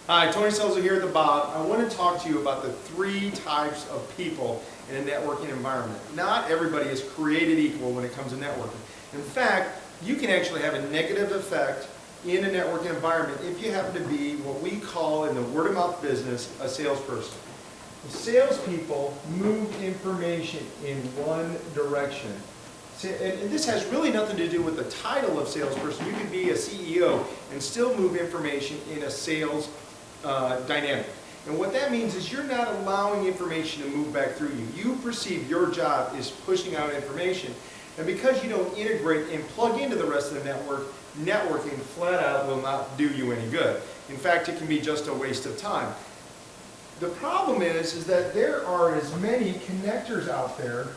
Hi, Tony Scelzo here at the Bob. I want to talk to you about the three types of people in a networking environment. Not everybody is created equal when it comes to networking. In fact, you can actually have a negative effect in a networking environment if you happen to be what we call in the word-of-mouth business a salesperson. Salespeople move information in one direction. And this has really nothing to do with the title of salesperson. You could be a CEO and still move information in a sales dynamic. And what that means is you're not allowing information to move back through you. You perceive your job is pushing out information. And because you don't integrate and plug into the rest of the network, networking flat out will not do you any good. In fact, it can be just a waste of time. The problem is that there are as many connectors out there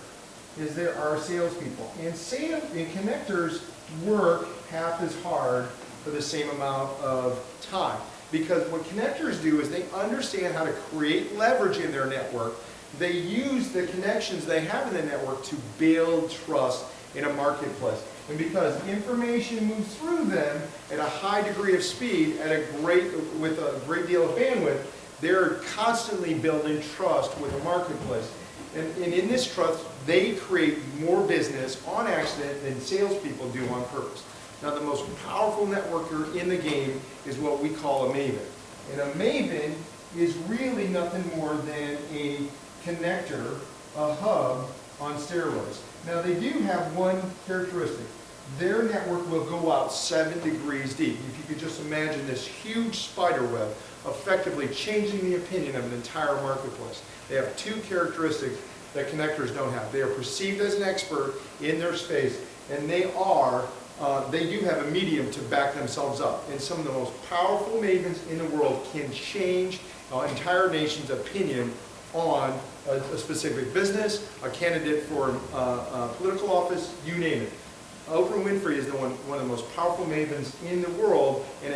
as there are salespeople. And connectors work half as hard for the same amount of time. Because what connectors do is they understand how to create leverage in their network. They use the connections they have in the network to build trust in a marketplace. And because information moves through them at a high degree of speed, with a great deal of bandwidth, they're constantly building trust with a marketplace. And in this trust, they create more business on accident than salespeople do on purpose. Now, the most powerful networker in the game is what we call a Maven. And a Maven is really nothing more than a connector, a hub on steroids. Now, they do have one characteristic. Their network will go out 7 degrees deep. If you could just imagine this huge spider web effectively changing the opinion of an entire marketplace. They have two characteristics that connectors don't have. They are perceived as an expert in their space, and they do have a medium to back themselves up. And some of the most powerful Mavens in the world can change an entire nation's opinion on a specific business, a candidate for a political office, you name it. Oprah Winfrey is one of the most powerful Mavens in the world, and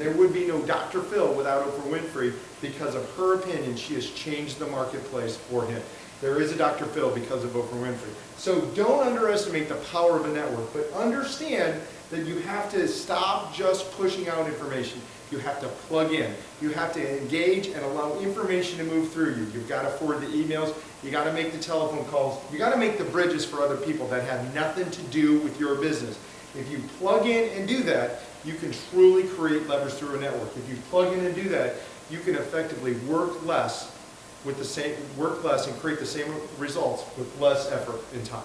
there would be no Dr. Phil without Oprah Winfrey. Because of her opinion, she has changed the marketplace for him. There is a Dr. Phil because of Oprah Winfrey. So don't underestimate the power of a network, but understand that you have to stop just pushing out information. You have to plug in. You have to engage and allow information to move through you. You've got to forward the emails. You got to make the telephone calls. You got to make the bridges for other people that have nothing to do with your business. If you plug in and do that, you can truly create leverage through a network. If you plug in and do that, you can effectively work less and create the same results with less effort and time.